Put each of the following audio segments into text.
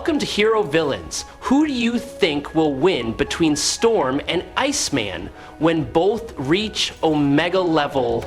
Welcome to Hero Villains. Who do you think will win between Storm and Iceman when both reach Omega level?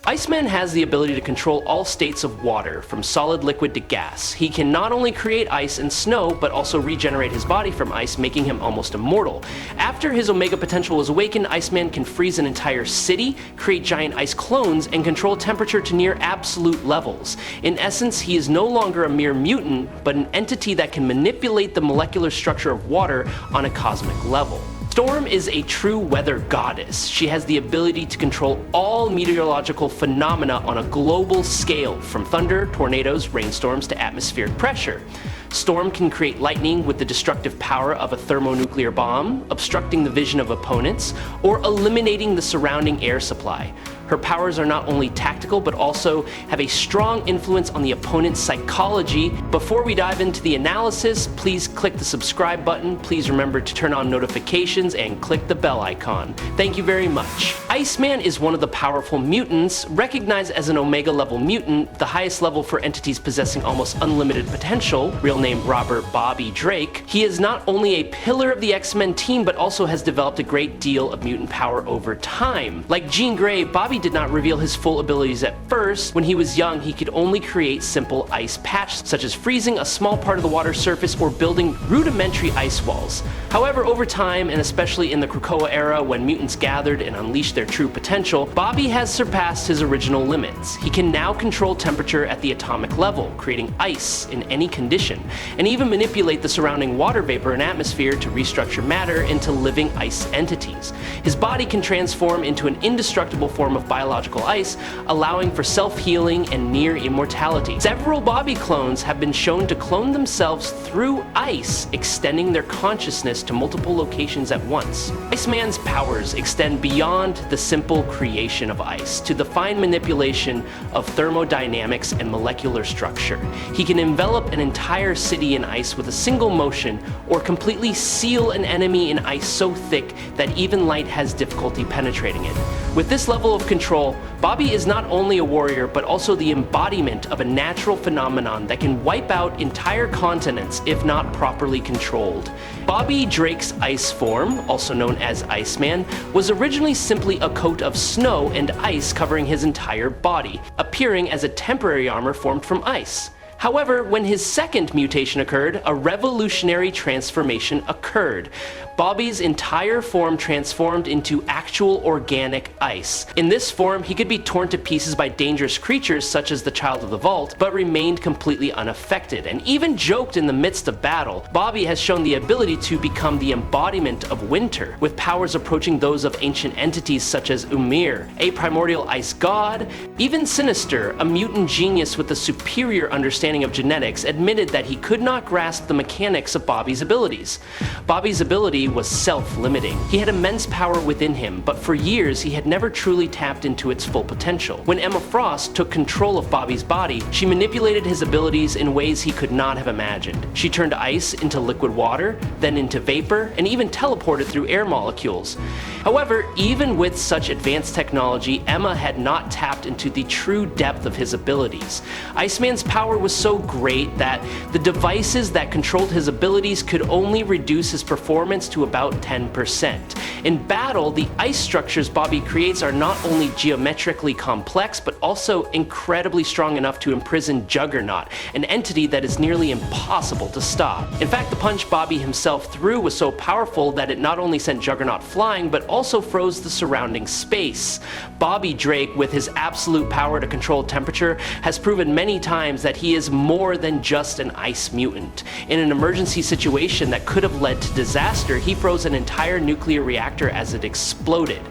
Iceman has the ability to control all states of water, from solid, liquid to gas. He can not only create ice and snow, but also regenerate his body from ice, making him almost immortal. After his Omega potential is awakened, Iceman can freeze an entire city, create giant ice clones, and control temperature to near absolute levels. In essence, he is no longer a mere mutant, but an entity that can manipulate the molecular structure of water on a cosmic level. Storm is a true weather goddess. She has the ability to control all meteorological phenomena on a global scale, from thunder, tornadoes, rainstorms to atmospheric pressure. Storm can create lightning with the destructive power of a thermonuclear bomb, obstructing the vision of opponents, or eliminating the surrounding air supply. Her powers are not only tactical, but also have a strong influence on the opponent's psychology. Before we dive into the analysis, please click the subscribe button. Please remember to turn on notifications and click the bell icon. Thank you very much. Iceman is one of the powerful mutants, recognized as an Omega level mutant, the highest level for entities possessing almost unlimited potential, real name Robert Bobby Drake. He is not only a pillar of the X-Men team, but also has developed a great deal of mutant power over time. Like Jean Grey, Bobby did not reveal his full abilities at first. When he was young, he could only create simple ice patches, such as freezing a small part of the water surface or building rudimentary ice walls. However, over time, and especially in the Krakoa era when mutants gathered and unleashed their true potential, Bobby has surpassed his original limits. He can now control temperature at the atomic level, creating ice in any condition, and even manipulate the surrounding water vapor and atmosphere to restructure matter into living ice entities. His body can transform into an indestructible form of biological ice, allowing for self-healing and near immortality. Several Bobby clones have been shown to clone themselves through ice, extending their consciousness to multiple locations at once. Iceman's powers extend beyond the simple creation of ice to the fine manipulation of thermodynamics and molecular structure. He can envelop an entire city in ice with a single motion, or completely seal an enemy in ice so thick that even light has difficulty penetrating it. With this level of control, Bobby is not only a warrior, but also the embodiment of a natural phenomenon that can wipe out entire continents if not properly controlled. Bobby Drake's ice form, also known as Iceman, was originally simply a coat of snow and ice covering his entire body, appearing as a temporary armor formed from ice. However, when his second mutation occurred, a revolutionary transformation occurred. Bobby's entire form transformed into actual organic ice. In this form, he could be torn to pieces by dangerous creatures such as the Child of the Vault, but remained completely unaffected, and even joked in the midst of battle. Bobby has shown the ability to become the embodiment of winter, with powers approaching those of ancient entities such as Ymir, a primordial ice god. Even Sinister, a mutant genius with a superior understanding of genetics, admitted that he could not grasp the mechanics of Bobby's abilities. Bobby's ability was self-limiting. He had immense power within him, but for years he had never truly tapped into its full potential. When Emma Frost took control of Bobby's body, she manipulated his abilities in ways he could not have imagined. She turned ice into liquid water, then into vapor, and even teleported through air molecules. However, even with such advanced technology, Emma had not tapped into the true depth of his abilities. Iceman's power was so great that the devices that controlled his abilities could only reduce his performance to about 10%. In battle, the ice structures Bobby creates are not only geometrically complex, but also incredibly strong enough to imprison Juggernaut, an entity that is nearly impossible to stop. In fact, the punch Bobby himself threw was so powerful that it not only sent Juggernaut flying, but also froze the surrounding space. Bobby Drake, with his absolute power to control temperature, has proven many times that he is more than just an ice mutant. In an emergency situation that could have led to disaster, he froze an entire nuclear reactor as it exploded.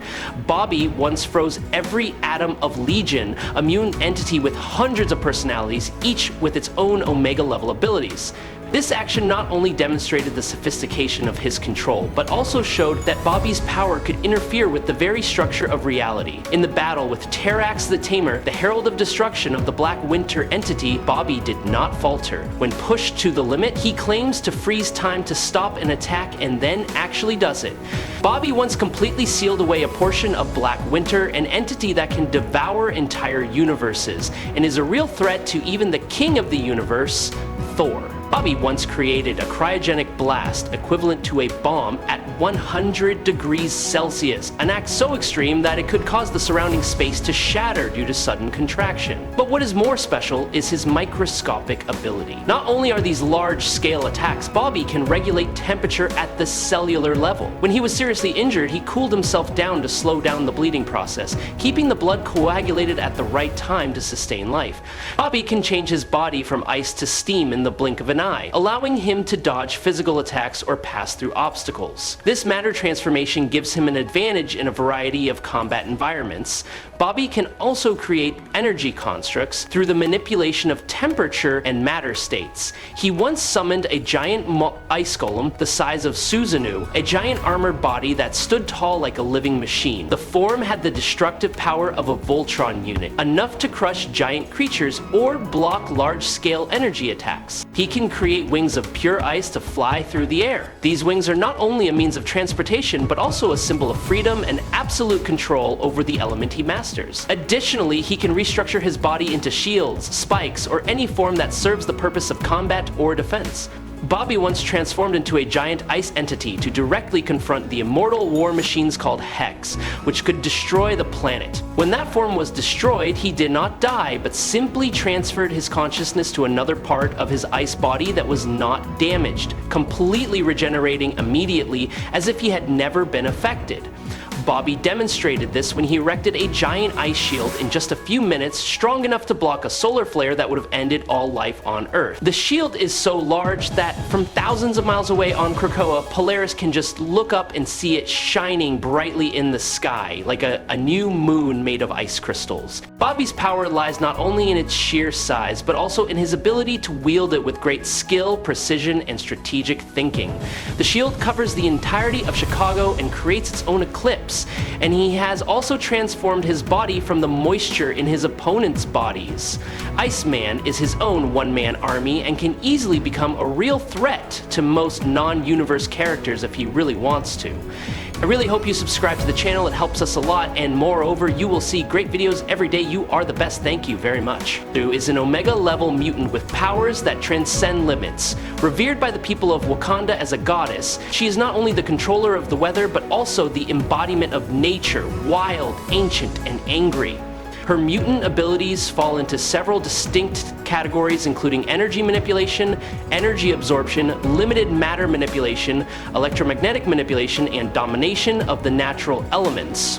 Bobby once froze every atom of Legion, a mutant entity with hundreds of personalities, each with its own Omega level abilities. This action not only demonstrated the sophistication of his control, but also showed that Bobby's power could interfere with the very structure of reality. In the battle with Terrax the Tamer, the Herald of Destruction of the Black Winter entity, Bobby did not falter. When pushed to the limit, he claims to freeze time to stop an attack and then actually does it. Bobby once completely sealed away a portion of Black Winter, an entity that can devour entire universes, and is a real threat to even the king of the universe, Thor. Bobby once created a cryogenic blast equivalent to a bomb at 100 degrees Celsius, an act so extreme that it could cause the surrounding space to shatter due to sudden contraction. But what is more special is his microscopic ability. Not only are these large-scale attacks, Bobby can regulate temperature at the cellular level. When he was seriously injured, he cooled himself down to slow down the bleeding process, keeping the blood coagulated at the right time to sustain life. Bobby can change his body from ice to steam in the blink of an eye, allowing him to dodge physical attacks or pass through obstacles. This matter transformation gives him an advantage in a variety of combat environments. Bobby can also create energy constructs through the manipulation of temperature and matter states. He once summoned a giant ice golem the size of Susanoo, a giant armored body that stood tall like a living machine. The form had the destructive power of a Voltron unit, enough to crush giant creatures or block large-scale energy attacks. He can create wings of pure ice to fly through the air. These wings are not only a means of transportation, but also a symbol of freedom and absolute control over the element he masters. Additionally, he can restructure his body into shields, spikes, or any form that serves the purpose of combat or defense. Bobby once transformed into a giant ice entity to directly confront the immortal war machines called Hex, which could destroy the planet. When that form was destroyed, he did not die, but simply transferred his consciousness to another part of his ice body that was not damaged, completely regenerating immediately as if he had never been affected. Bobby demonstrated this when he erected a giant ice shield in just a few minutes, strong enough to block a solar flare that would have ended all life on Earth. The shield is so large that from thousands of miles away on Krakoa, Polaris can just look up and see it shining brightly in the sky, like a new moon made of ice crystals. Bobby's power lies not only in its sheer size, but also in his ability to wield it with great skill, precision, and strategic thinking. The shield covers the entirety of Chicago and creates its own eclipse, and he has also transformed his body from the moisture in his opponent's bodies. Iceman is his own one-man army and can easily become a real threat to most non-universe characters if he really wants to. I really hope you subscribe to the channel, it helps us a lot, and moreover, you will see great videos every day. You are the best, thank you very much. Who is an Omega level mutant with powers that transcend limits. Revered by the people of Wakanda as a goddess, she is not only the controller of the weather, but also the embodiment of nature, wild, ancient, and angry. Her mutant abilities fall into several distinct categories, including energy manipulation, energy absorption, limited matter manipulation, electromagnetic manipulation, and domination of the natural elements.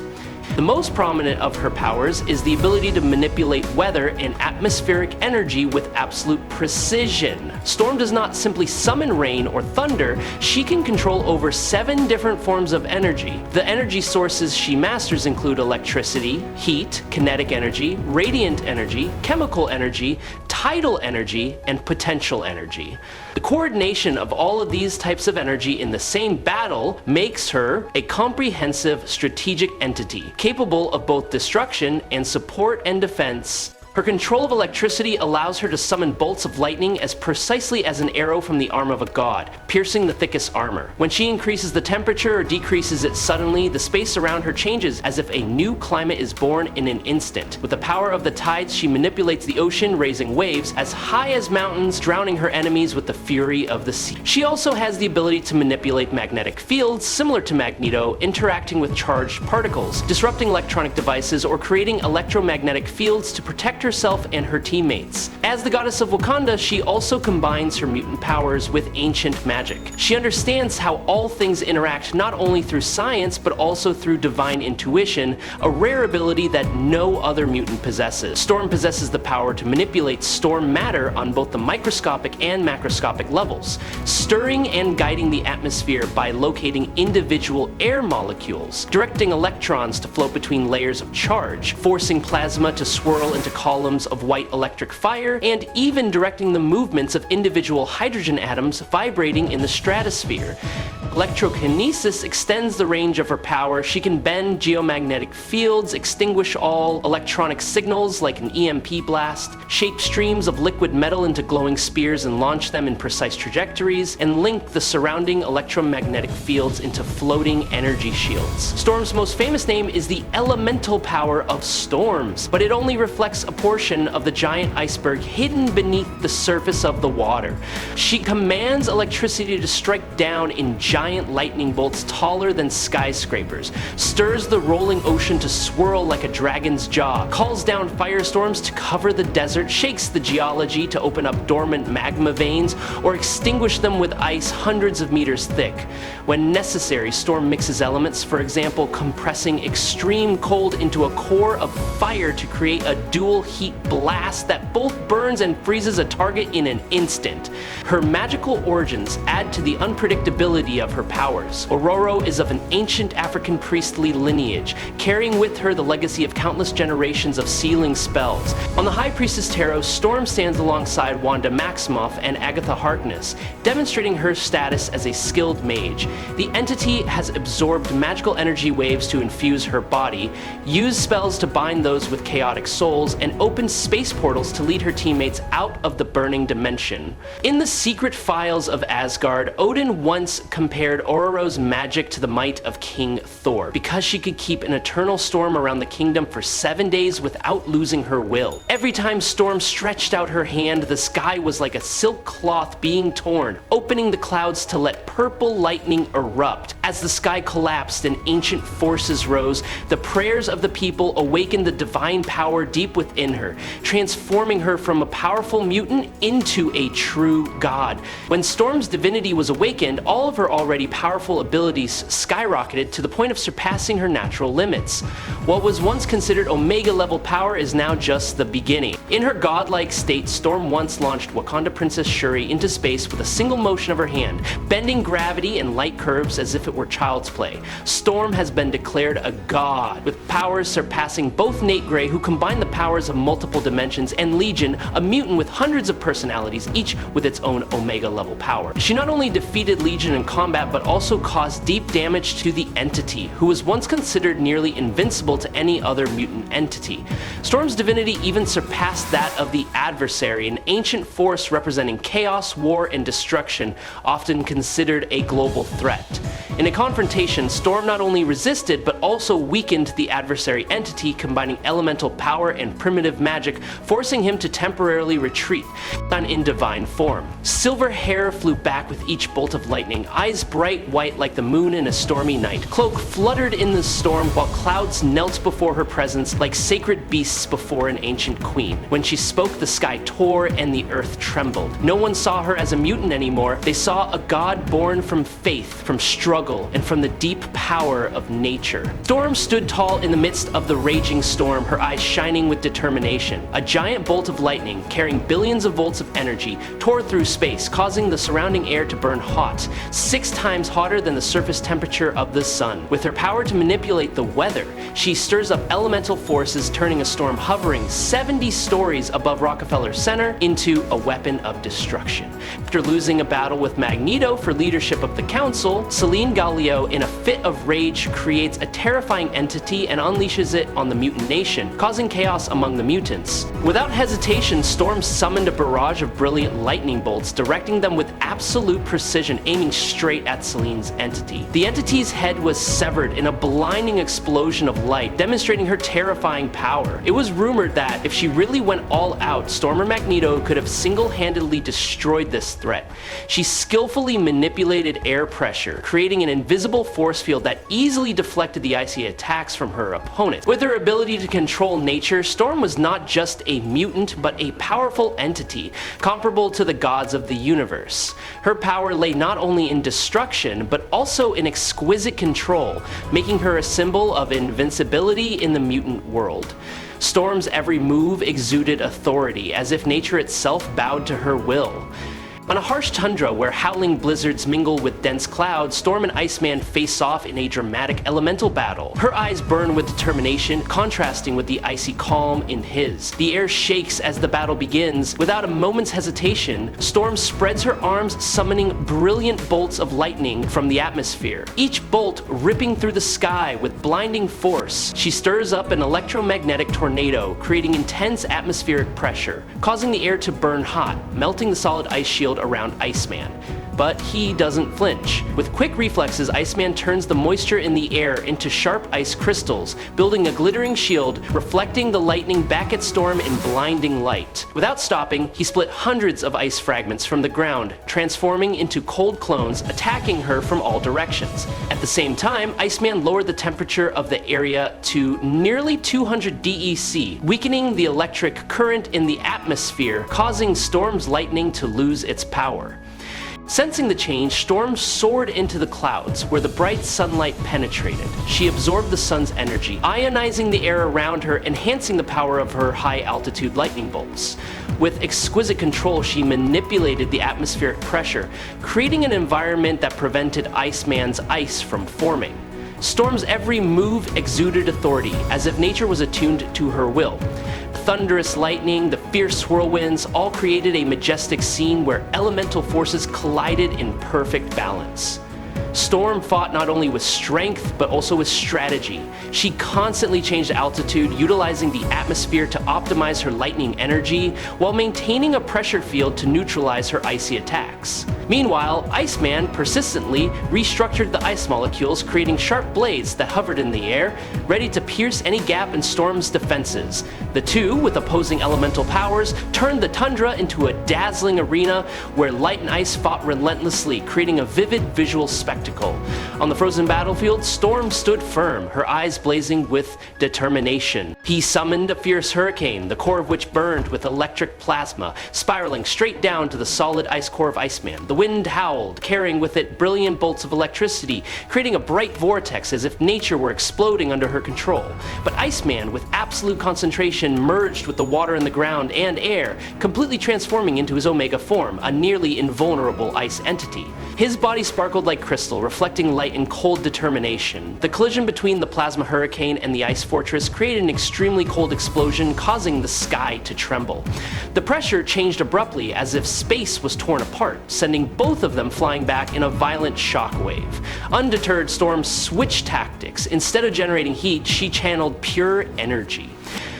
The most prominent of her powers is the ability to manipulate weather and atmospheric energy with absolute precision. Storm does not simply summon rain or thunder, she can control over 7 different forms of energy. The energy sources she masters include electricity, heat, kinetic energy, radiant energy, chemical energy, tidal energy, and potential energy. The coordination of all of these types of energy in the same battle makes her a comprehensive strategic entity, capable of both destruction and support and defense. Her control of electricity allows her to summon bolts of lightning as precisely as an arrow from the arm of a god, piercing the thickest armor. When she increases the temperature or decreases it suddenly, the space around her changes as if a new climate is born in an instant. With the power of the tides, she manipulates the ocean, raising waves as high as mountains, drowning her enemies with the fury of the sea. She also has the ability to manipulate magnetic fields, similar to Magneto, interacting with charged particles, disrupting electronic devices, or creating electromagnetic fields to protect herself and her teammates. As the goddess of Wakanda, she also combines her mutant powers with ancient magic. She understands how all things interact not only through science, but also through divine intuition, a rare ability that no other mutant possesses. Storm possesses the power to manipulate storm matter on both the microscopic and macroscopic levels, stirring and guiding the atmosphere by locating individual air molecules, directing electrons to float between layers of charge, forcing plasma to swirl into columns of white electric fire, and even directing the movements of individual hydrogen atoms vibrating in the stratosphere. Electrokinesis extends the range of her power. She can bend geomagnetic fields, extinguish all electronic signals like an EMP blast, shape streams of liquid metal into glowing spears and launch them in precise trajectories, and link the surrounding electromagnetic fields into floating energy shields. Storm's most famous name is the elemental power of storms, but it only reflects a portion of the giant iceberg hidden beneath the surface of the water. She commands electricity to strike down in giant lightning bolts taller than skyscrapers, stirs the rolling ocean to swirl like a dragon's jaw, calls down firestorms to cover the desert, shakes the geology to open up dormant magma veins, or extinguish them with ice hundreds of meters thick. When necessary, Storm mixes elements, for example, compressing extreme cold into a core of fire to create a dual heat blast that both burns and freezes a target in an instant. Her magical origins add to the unpredictability of her powers. Ororo is of an ancient African priestly lineage, carrying with her the legacy of countless generations of sealing spells. On the High Priestess Tarot, Storm stands alongside Wanda Maximoff and Agatha Harkness, demonstrating her status as a skilled mage. The entity has absorbed magical energy waves to infuse her body, used spells to bind those with chaotic souls, and opened space portals to lead her teammates out of the burning dimension. In the secret files of Asgard, Odin once compared Ororo's magic to the might of King Thor, because she could keep an eternal storm around the kingdom for 7 days without losing her will. Every time Storm stretched out her hand, the sky was like a silk cloth being torn, opening the clouds to let purple lightning erupt. As the sky collapsed and ancient forces rose, the prayers of the people awakened the divine power deep within her, transforming her from a powerful mutant into a true god. When Storm's divinity was awakened, all of her already powerful abilities skyrocketed to the point of surpassing her natural limits. What was once considered Omega level power is now just the beginning. In her godlike state, Storm once launched Wakanda Princess Shuri into space with a single motion of her hand, bending gravity and light curves as if it were child's play. Storm has been declared a god, with powers surpassing both Nate Gray, who combined the powers of multiple dimensions, and Legion, a mutant with hundreds of personalities, each with its own Omega level power. She not only defeated Legion in combat, but also caused deep damage to the entity, who was once considered nearly invincible to any other mutant entity. Storm's divinity even surpassed that of the adversary, an ancient force representing chaos, war, and destruction, often considered a global threat. In a confrontation, Storm not only resisted, but also weakened the adversary entity, combining elemental power and primitive magic, forcing him to temporarily retreat in divine form. Silver hair flew back with each bolt of lightning, eyes bright white like the moon in a stormy night. Cloak fluttered in the storm, while clouds knelt before her presence like sacred beasts before an ancient queen. When she spoke, the sky tore and the earth trembled. No one saw her as a mutant anymore. They saw a god born from faith, from struggle, and from the deep power of nature. Storm stood tall in the midst of the raging storm, her eyes shining with determination. A giant bolt of lightning, carrying billions of volts of energy, tore through space, causing the surrounding air to burn hot, 6 times hotter than the surface temperature of the sun. With her power to manipulate the weather, she stirs up elemental forces, turning a storm hovering 70 stories above Rockefeller Center into a weapon of destruction. After losing a battle with Magneto for leadership of the Council, Selene Gallio, in a fit of rage, creates a terrifying entity and unleashes it on the mutant nation, causing chaos among the mutants. Without hesitation, Storm summoned a barrage of brilliant lightning bolts, directing them with absolute precision, aiming straight at Selene's entity. The entity's head was severed in a blinding explosion of light, demonstrating her terrifying power. It was rumored that if she really went all out, Storm or Magneto could have single-handedly destroyed this threat. She skillfully manipulated air pressure, creating an invisible force field that easily deflected the icy attacks from her opponent. With her ability to control nature, Storm was not just a mutant, but a powerful entity, comparable to the gods of the universe. Her power lay not only in destruction, but also in exquisite control, making her a symbol of invincibility in the mutant world. Storm's every move exuded authority, as if nature itself bowed to her will. On a harsh tundra where howling blizzards mingle with dense clouds, Storm and Iceman face off in a dramatic elemental battle. Her eyes burn with determination, contrasting with the icy calm in his. The air shakes as the battle begins. Without a moment's hesitation, Storm spreads her arms, summoning brilliant bolts of lightning from the atmosphere, each bolt ripping through the sky with blinding force. She stirs up an electromagnetic tornado, creating intense atmospheric pressure, causing the air to burn hot, melting the solid ice shield around Iceman. but he doesn't flinch. With quick reflexes, Iceman turns the moisture in the air into sharp ice crystals, building a glittering shield, reflecting the lightning back at Storm in blinding light. Without stopping, he split hundreds of ice fragments from the ground, transforming into cold clones, attacking her from all directions. At the same time, Iceman lowered the temperature of the area to nearly 200 DEC, weakening the electric current in the atmosphere, causing Storm's lightning to lose its power. Sensing the change, Storm soared into the clouds, where the bright sunlight penetrated. She absorbed the sun's energy, ionizing the air around her, enhancing the power of her high-altitude lightning bolts. With exquisite control, she manipulated the atmospheric pressure, creating an environment that prevented Iceman's ice from forming. Storm's every move exuded authority, as if nature was attuned to her will. Thunderous lightning, the fierce whirlwinds, all created a majestic scene where elemental forces collided in perfect balance. Storm fought not only with strength, but also with strategy. She constantly changed altitude, utilizing the atmosphere to optimize her lightning energy, while maintaining a pressure field to neutralize her icy attacks. Meanwhile, Iceman persistently restructured the ice molecules, creating sharp blades that hovered in the air, ready to pierce any gap in Storm's defenses. The two, with opposing elemental powers, turned the tundra into a dazzling arena where light and ice fought relentlessly, creating a vivid visual spectacle. On the frozen battlefield, Storm stood firm, her eyes blazing with determination. He summoned a fierce hurricane, the core of which burned with electric plasma, spiraling straight down to the solid ice core of Iceman. The wind howled, carrying with it brilliant bolts of electricity, creating a bright vortex as if nature were exploding under her control. But Iceman, with absolute concentration, merged with the water in the ground and air, completely transforming into his Omega form, a nearly invulnerable ice entity. His body sparkled like crystal, reflecting light and cold determination. The collision between the plasma hurricane and the ice fortress created an extremely cold explosion, causing the sky to tremble. The pressure changed abruptly, as if space was torn apart, sending both of them flying back in a violent shockwave. Undeterred, Storm switched tactics. Instead of generating heat, she channeled pure energy.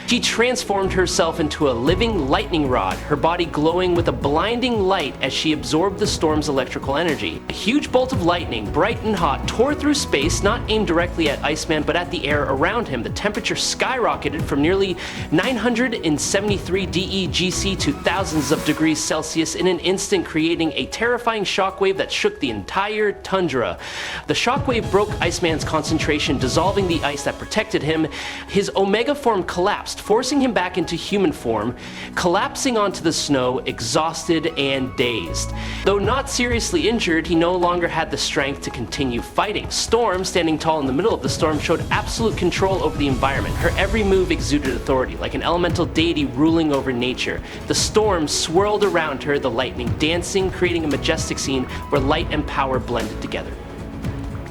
She transformed herself into a living lightning rod, her body glowing with a blinding light as she absorbed the storm's electrical energy. A huge bolt of lightning, bright and hot, tore through space, not aimed directly at Iceman but at the air around him. The temperature skyrocketed from nearly 973 DEGC to thousands of degrees Celsius in an instant, creating a terrifying shockwave that shook the entire tundra. The shockwave broke Iceman's concentration, dissolving the ice that protected him. His Omega form collapsed, forcing him back into human form, collapsing onto the snow, exhausted and dazed. Though not seriously injured, he no longer had the strength to continue fighting. Storm, standing tall in the middle of the storm, showed absolute control over the environment. Her every move exuded authority, like an elemental deity ruling over nature. The storm swirled around her, the lightning dancing, creating a majestic scene where light and power blended together.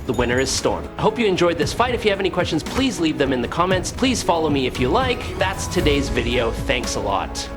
The winner is Storm. I hope you enjoyed this fight. If you have any questions, please leave them in the comments. Please follow me if you like. That's today's video. Thanks a lot.